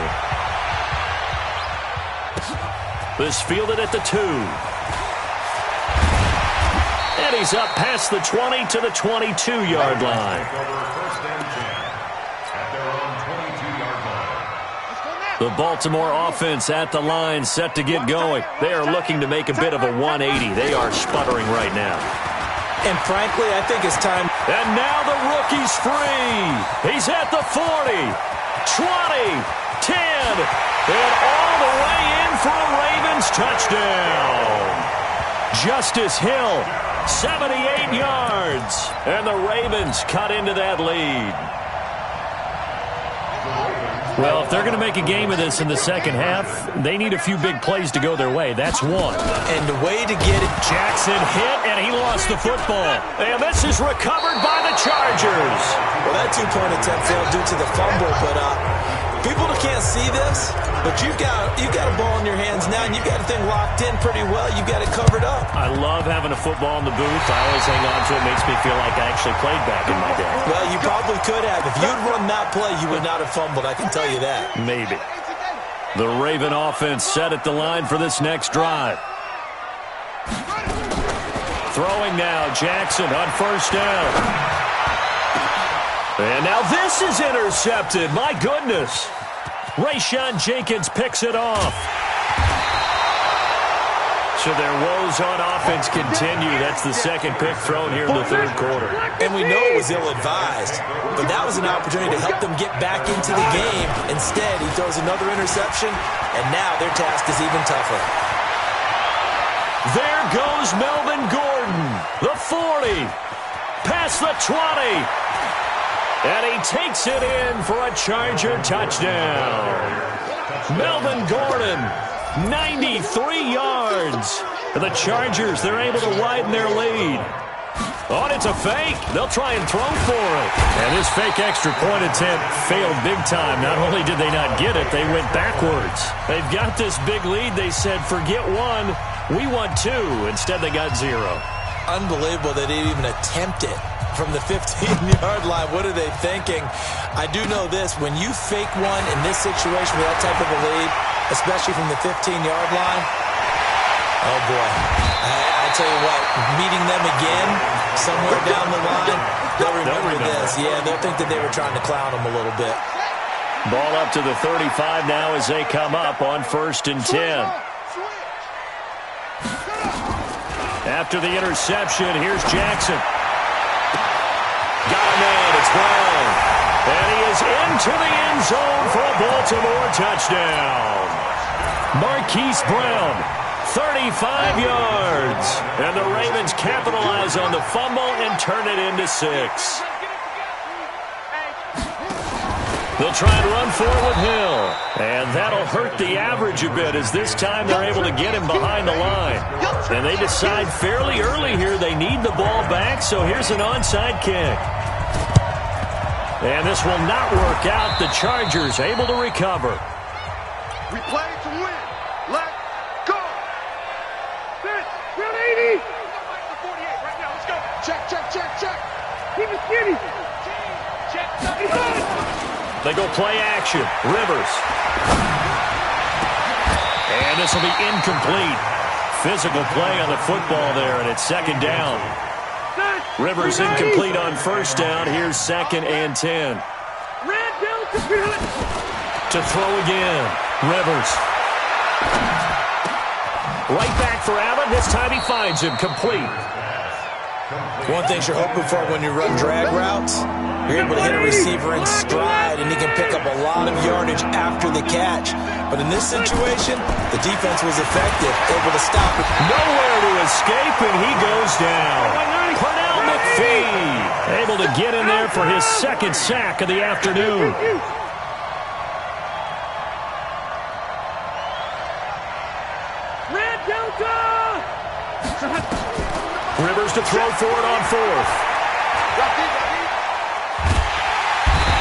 This fielded at the 2. And he's up past the 20 to the 22-yard line. The Baltimore offense at the line, set to get going. They are looking to make a bit of a 180. They are sputtering right now. And frankly, I think it's time. And now the rookie's free. He's at the 40, 20, 10, and all the way in for a Ravens touchdown. Justice Hill, 78 yards, and the Ravens cut into that lead. Well, if they're going to make a game of this in the second half, they need a few big plays to go their way. That's one. And the way to get it. Jackson hit, and he lost the football. And this is recovered by the Chargers. Well, that 2-point attempt failed due to the fumble, but people can't see this, but you've got a ball in your hands now, and you've got the thing locked in pretty well. You've got it covered up. I love having a football in the booth. I always hang on to it. It makes me feel like I actually played back in my day. Well, you probably could have. If you'd run that play, you would not have fumbled. I can tell you that. Maybe. The Raven offense set at the line for this next drive. Throwing now, Jackson on 1st down. And now this is intercepted. My goodness. Rayshawn Jenkins picks it off. So their woes on offense continue. That's the second pick thrown here in the 3rd quarter. And we know it was ill-advised, but that was an opportunity to help them get back into the game. Instead, he throws another interception, and now their task is even tougher. There goes Melvin Gordon, the 40, past the 20. And he takes it in for a Charger touchdown. Melvin Gordon, 93 yards. And the Chargers, they're able to widen their lead. Oh, and it's a fake. They'll try and throw for it. And this fake extra point attempt failed big time. Not only did they not get it, they went backwards. They've got this big lead. They said, forget 1, we want 2. Instead, they got 0. Unbelievable they didn't even attempt it. From the 15-yard line, what are they thinking? I do know this. When you fake one in this situation with that type of a lead, especially from the 15-yard line, oh, boy. I tell you what, meeting them again somewhere down the line, they'll remember this. Yeah, they'll think that they were trying to clown them a little bit. Ball up to the 35 now as they come up on 1st and 10. After the interception, here's Jackson. Got a man, it's Brown. And he is into the end zone for a Baltimore touchdown. Marquise Brown, 35 yards. And the Ravens capitalize on the fumble and turn it into 6. They'll try and run for it with Hill. And that'll hurt the average a bit, as this time they're able to get him behind the line. And they decide fairly early here they need the ball back, so here's an onside kick. And this will not work out. The Chargers able to recover. We play to win. Let go. Set. We're on 80. 48 right now. Let's go. Check, check, check, check. Keep it skinny. Check. He's on it. They go play action. Rivers. And this will be incomplete. Physical play on the football there, and it's second down. Rivers incomplete on first down. Here's 2nd and 10. Red down To throw again. Rivers. Right back for Allen. This time he finds him complete. One thing you're hoping for when you run drag routes, you're able to hit a receiver in stride, and he can pick up a lot of yardage after the catch. But in this situation, the defense was effective, able to stop it. Nowhere to escape, and he goes down. Pernell McPhee able to get in there for his 2nd sack of the afternoon. Red Delta. Rivers to throw for it on 4th.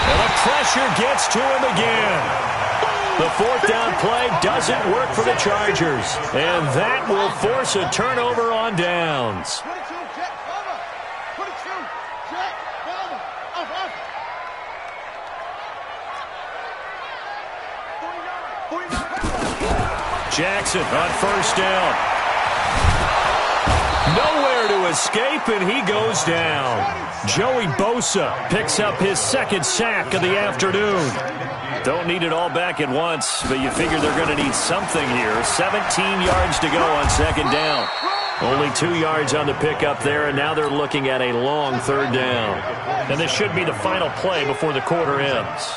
And the pressure gets to him again. The 4th down play doesn't work for the Chargers. And that will force a turnover on downs. 22, check, cover. 22, check, cover. Up. 49. Jackson on first down. Nowhere to escape, and he goes down. Joey Bosa picks up his 2nd sack of the afternoon. Don't need it all back at once, but you figure they're going to need something here. 17 yards to go on 2nd down. Only 2 yards on the pickup there, and now they're looking at a long 3rd down. And this should be the final play before the quarter ends.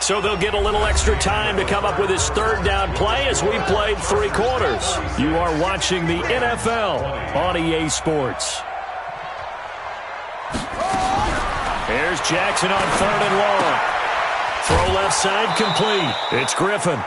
So they'll get a little extra time to come up with his 3rd down play as we've played 3 quarters. You are watching the NFL on EA Sports. Here's Jackson on 3rd and long. Throw left side complete. It's Griffin.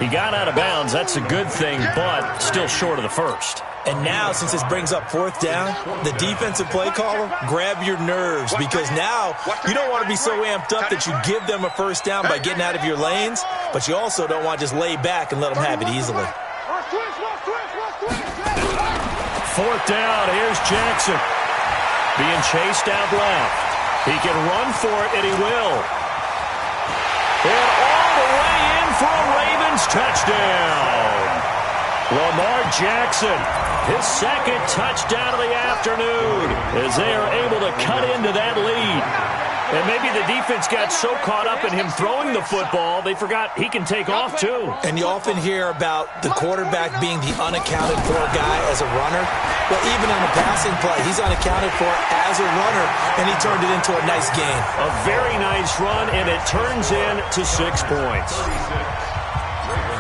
He got out of bounds. That's a good thing, but still short of the 1st. And now, since this brings up 4th down, the defensive play caller, grab your nerves, because now you don't want to be so amped up that you give them a 1st down by getting out of your lanes, but you also don't want to just lay back and let them have it easily. 4th down, here's Jackson. Being chased out left. He can run for it, and he will. And all the way in for a Ravens touchdown. Lamar Jackson, his 2nd touchdown of the afternoon, as they are able to cut into that lead. And maybe the defense got so caught up in him throwing the football, they forgot he can take off too. And you often hear about the quarterback being the unaccounted for guy as a runner. Well, even on a passing play, he's unaccounted for as a runner, and he turned it into a nice gain. A very nice run, and it turns into 6 points.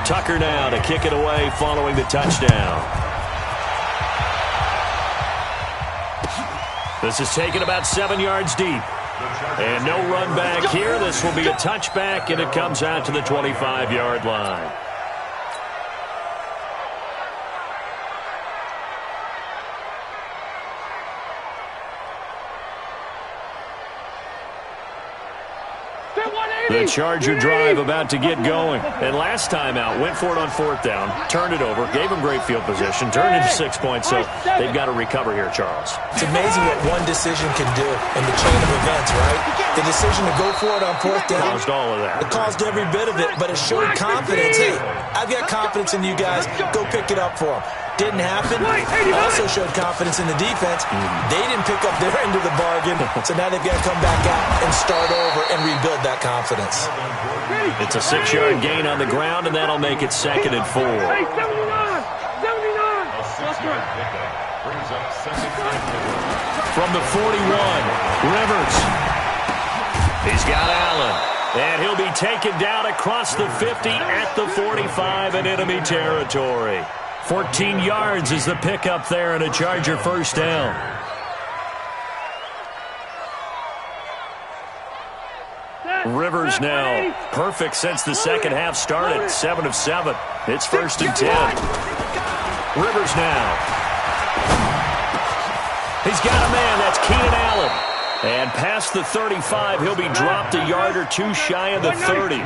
Tucker now to kick it away following the touchdown. This is taken about 7 yards deep. And no run back here. This will be a touchback, and it comes out to the 25-yard line. The Charger drive about to get going. And last time out, went for it on 4th down, turned it over, gave them great field position, turned into 6 points, so they've got to recover here, Charles. It's amazing what one decision can do in the chain of events, right? The decision to go for it on 4th down. Caused all of that. It caused every bit of it, but it showed confidence. Hey, I've got confidence in you guys. Go pick it up for them. Didn't happen. Also showed confidence in the defense. They didn't pick up their end of the bargain, so now they've got to come back out and start over and rebuild that confidence. It's a 6-yard gain on the ground, and that'll make it 2nd and 4. Hey, 79! 79! From the 41, Rivers. He's got Allen. And he'll be taken down across the 50 at the 45 in enemy territory. 14 yards is the pickup there and a Charger first down. Rivers now perfect since the second half started. 7 of 7. It's 1st and 10. Rivers now. He's got a man. That's Keenan Allen. And past the 35, he'll be dropped a yard or two shy of the 30.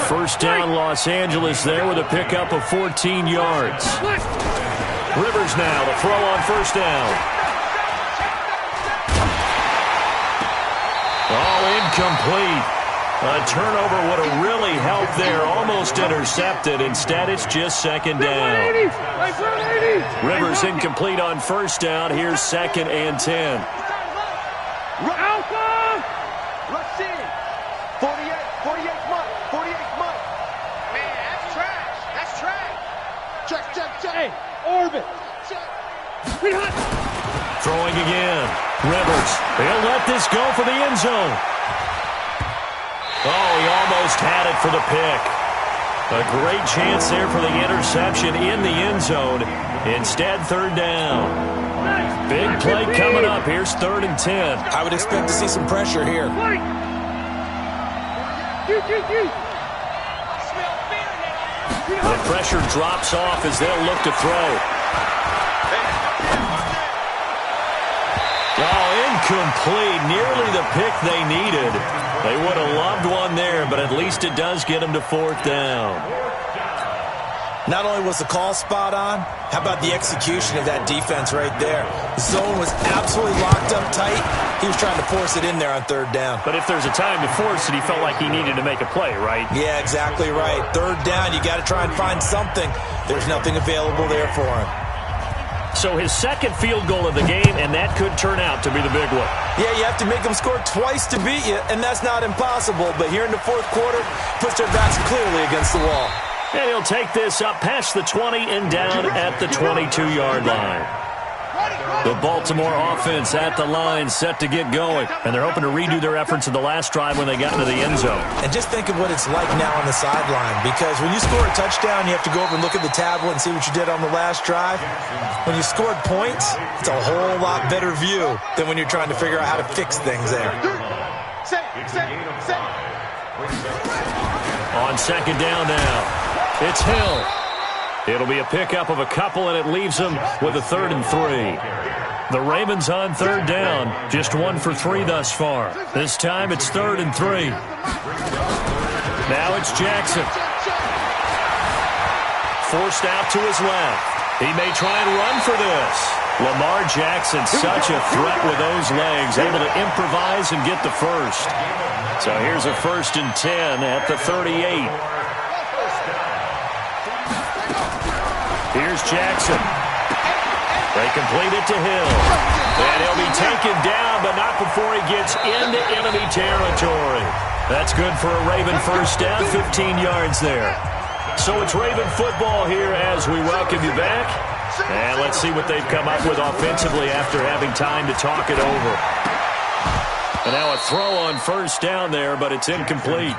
First down, Los Angeles there with a pickup of 14 yards. Rivers now, the throw on first down. Oh, incomplete. A turnover would have really helped there. Almost intercepted. Instead, it's just second down. Rivers incomplete on first down. Here's 2nd and 10. Alpha! Rashid! 48 month. Man, that's trash. Check. Hey, orbit. Check. Throwing again. Rivers. He'll let this go for the end zone. Oh, he almost had it for the pick. A great chance there for the interception in the end zone. Instead, 3rd down. Big play coming up. Here's 3rd and 10. I would expect to see some pressure here. The pressure drops off as they'll look to throw. Oh, incomplete. Nearly the pick they needed. They would have loved one there, but at least it does get them to 4th down. Not only was the call spot on, how about the execution of that defense right there? The zone was absolutely locked up tight. He was trying to force it in there on 3rd down. But if there's a time to force it, he felt like he needed to make a play, right? Yeah, exactly right. 3rd down, you got to try and find something. There's nothing available there for him. So his 2nd field goal of the game, and that could turn out to be the big one. Yeah, you have to make them score twice to beat you, and that's not impossible. But here in the 4th quarter, puts their backs clearly against the wall. And he'll take this up past the 20 and down at the 22-yard line. The Baltimore offense at the line set to get going. And they're hoping to redo their efforts in the last drive when they got into the end zone. And just think of what it's like now on the sideline. Because when you score a touchdown, you have to go over and look at the tablet and see what you did on the last drive. When you scored points, it's a whole lot better view than when you're trying to figure out how to fix things there. On 2nd down now. It's Hill. It'll be a pickup of a couple, and it leaves them with a 3rd and 3. The Ravens on 3rd down. Just 1 for 3 thus far. This time it's 3rd and 3. Now it's Jackson. Forced out to his left. He may try and run for this. Lamar Jackson, such a threat with those legs, able to improvise and get the first. So here's a 1st and 10 at the 38. Here's Jackson. They complete it to Hill. And he'll be taken down, but not before he gets into enemy territory. That's good for a Raven first down, 15 yards there. So it's Raven football here as we welcome you back. And let's see what they've come up with offensively after having time to talk it over. And now a throw on first down there, but it's incomplete.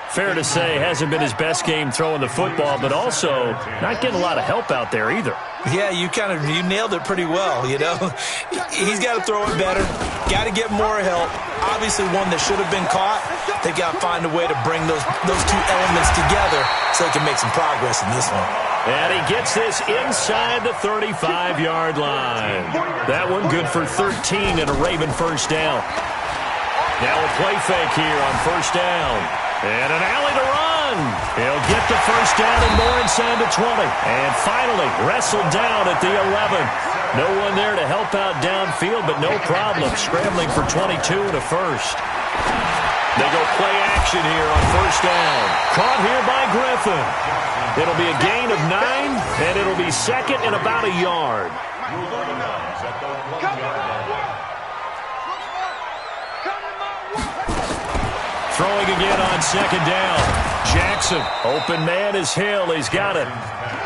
Fair to say, hasn't been his best game throwing the football, but also not getting a lot of help out there either. Yeah, you nailed it pretty well, you know. He's got to throw it better. Got to get more help. Obviously one that should have been caught. They've got to find a way to bring those two elements together so they can make some progress in this one. And he gets this inside the 35-yard line. That one good for 13 and a Raven first down. Now a play fake here on first down. And an alley to run. He'll get the first down and more inside the 20. And finally wrestled down at the 11. No one there to help out downfield, but no problem. Scrambling for 22 and a first. They go play action here on first down. Caught here by Griffin. It'll be a gain of 9, and it'll be 2nd and about a yard. Throwing again on 2nd down. Jackson, open man is Hill. He's got it.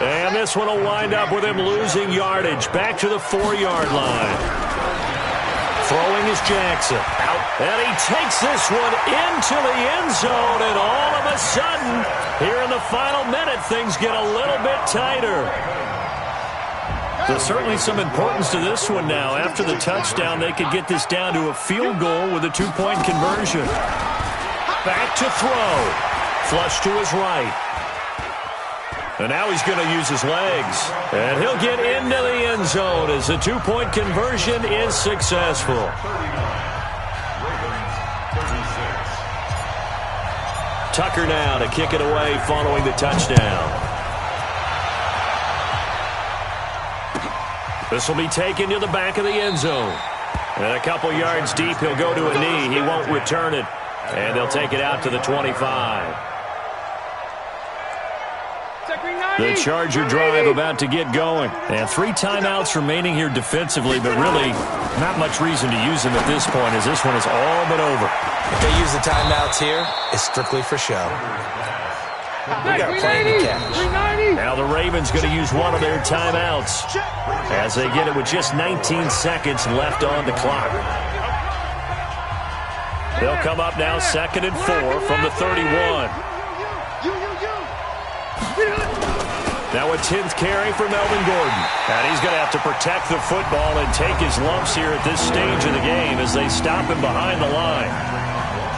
And this one will wind up with him losing yardage. Back to the 4-yard line. Throwing is Jackson. Out. And he takes this one into the end zone. And all of a sudden, here in the final minute, things get a little bit tighter. There's certainly some importance to this one now. After the touchdown, they could get this down to a field goal with a 2-point conversion. Back to throw. Flush to his right. And now he's going to use his legs. And he'll get into the end zone as the 2-point conversion is successful. Tucker now to kick it away following the touchdown. This will be taken to the back of the end zone. And a couple yards deep, he'll go to a knee. He won't return it. And they'll take it out to the 25. The Charger drive about to get going. And 3 timeouts remaining here defensively, but really not much reason to use them at this point as this one is all but over. If they use the timeouts here, it's strictly for show. We got plenty to catch. Now the Ravens going to use one of their timeouts as they get it with just 19 seconds left on the clock. They'll come up now 2nd and 4 from the 31. Now a 10th carry for Melvin Gordon. And he's going to have to protect the football and take his lumps here at this stage of the game as they stop him behind the line.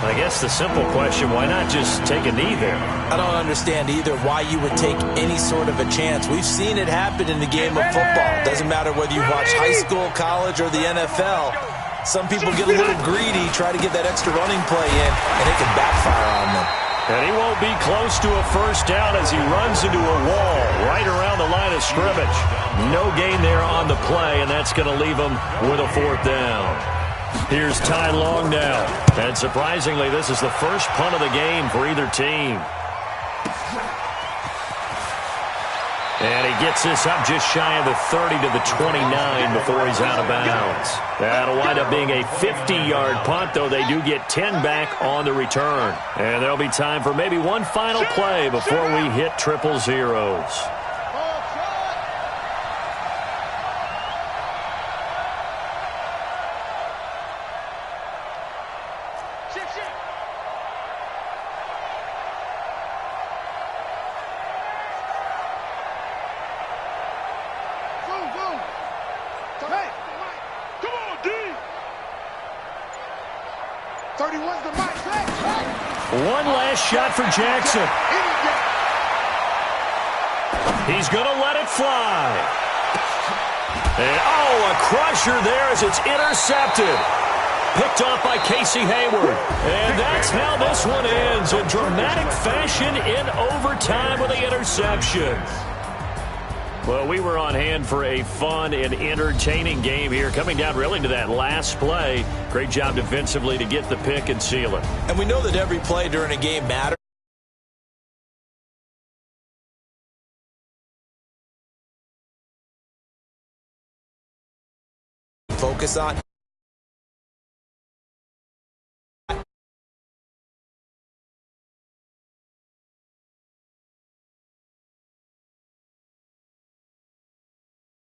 I guess the simple question, why not just take a knee there? I don't understand either why you would take any sort of a chance. We've seen it happen in the game of football. Doesn't matter whether you watch high school, college, or the NFL. Some people get a little greedy, try to get that extra running play in, and it can backfire on them. And he won't be close to a first down as he runs into a wall right around the line of scrimmage. No gain there on the play, and that's going to leave him with a 4th down. Here's Ty Long now. And surprisingly, this is the first punt of the game for either team. And he gets this up just shy of the 30 to the 29 before he's out of bounds. That'll wind up being a 50-yard punt, though they do get 10 back on the return. And there'll be time for maybe one final play before we hit triple zeros. One last shot for Jackson. He's going to let it fly. And, oh, a crusher there as it's intercepted. Picked off by Casey Hayward. And that's how this one ends. A dramatic fashion in overtime with the interception. Well, we were on hand for a fun and entertaining game here, coming down really to that last play. Great job defensively to get the pick and seal it. And we know that every play during a game matters. Focus on